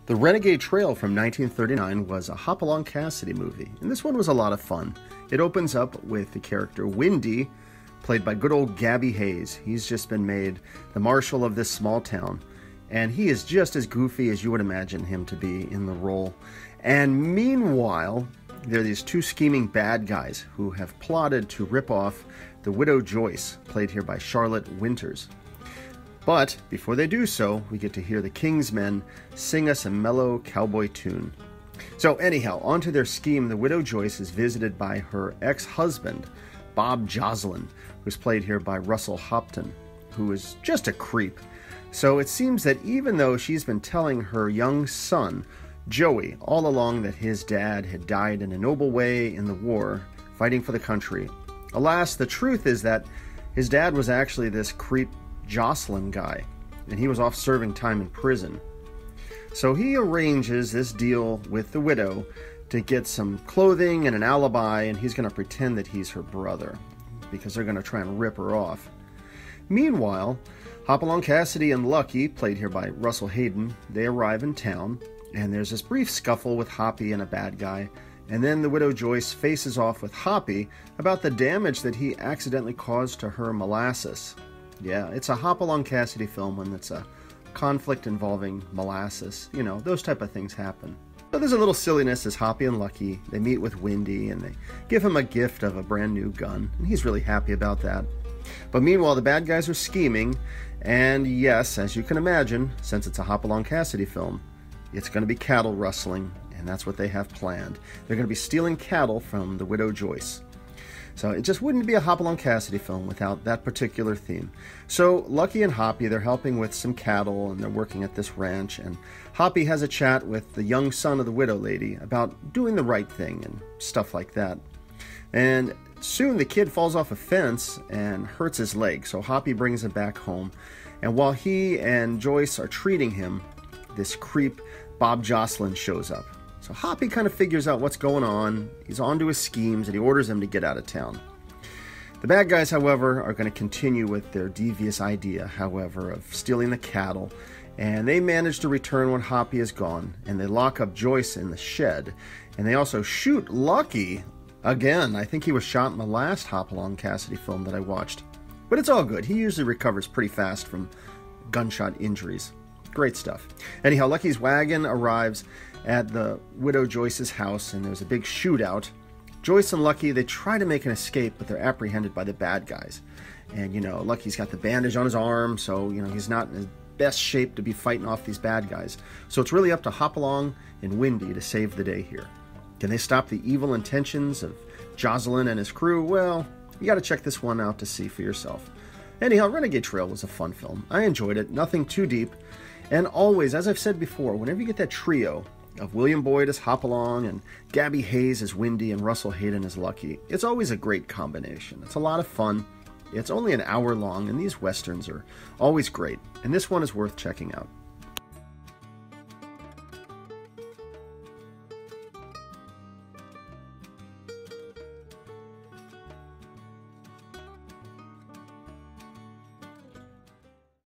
The Renegade Trail from 1939 was a Hopalong Cassidy movie, and this one was a lot of fun. It opens up with the character Windy, played by good old Gabby Hayes. He's just been made the marshal of this small town, and he is just as goofy as you would imagine him to be in the role. And meanwhile, there are these two scheming bad guys who have plotted to rip off the Widow Joyce, played here by Charlotte Wynters. But before they do so, we get to hear the King's Men sing us a mellow cowboy tune. So anyhow, onto their scheme, the Widow Joyce is visited by her ex-husband, Bob Joslin, who's played here by Russel Haydn, who is just a creep. So it seems that even though she's been telling her young son, Joey, all along that his dad had died in a noble way in the war, fighting for the country, alas, the truth is that his dad was actually this creep Joslin guy, and he was off serving time in prison. So he arranges this deal with the widow to get some clothing and an alibi, and he's going to pretend that he's her brother, because they're going to try and rip her off. Meanwhile, Hopalong Cassidy and Lucky, played here by Russel Haydn, they arrive in town, and there's this brief scuffle with Hoppy and a bad guy, and then the Widow Joyce faces off with Hoppy about the damage that he accidentally caused to her molasses. Yeah, it's a Hopalong Cassidy film when it's a conflict involving molasses. You know, those type of things happen. So there's a little silliness as Hoppy and Lucky, they meet with Windy and they give him a gift of a brand new gun, and he's really happy about that. But meanwhile, the bad guys are scheming, and yes, as you can imagine, since it's a Hopalong Cassidy film, it's going to be cattle rustling, and that's what they have planned. They're going to be stealing cattle from the Widow Joyce. So it just wouldn't be a Hopalong Cassidy film without that particular theme. So Lucky and Hoppy, they're helping with some cattle, and they're working at this ranch, and Hoppy has a chat with the young son of the widow lady about doing the right thing and stuff like that. And soon the kid falls off a fence and hurts his leg, so Hoppy brings him back home. And while he and Joyce are treating him, this creep Bob Joslin shows up. So Hoppy kind of figures out what's going on, he's onto his schemes, and he orders him to get out of town. The bad guys, however, are going to continue with their devious idea, however, of stealing the cattle, and they manage to return when Hoppy is gone, and they lock up Joyce in the shed, and they also shoot Lucky again. I think he was shot in the last Hopalong Cassidy film that I watched. But it's all good, he usually recovers pretty fast from gunshot injuries. Great stuff. Anyhow, Lucky's wagon arrives at the Widow Joyce's house, and there's a big shootout. Joyce and Lucky, they try to make an escape, but they're apprehended by the bad guys. And, you know, Lucky's got the bandage on his arm, so, you know, he's not in his best shape to be fighting off these bad guys. So it's really up to Hopalong and Windy to save the day here. Can they stop the evil intentions of Joslin and his crew? Well, you got to check this one out to see for yourself. Anyhow, Renegade Trail was a fun film. I enjoyed it, nothing too deep. And always, as I've said before, whenever you get that trio of William Boyd as Hopalong and Gabby Hayes as Windy and Russel Haydn as Lucky, it's always a great combination. It's a lot of fun. It's only an hour long, and these westerns are always great, and this one is worth checking out.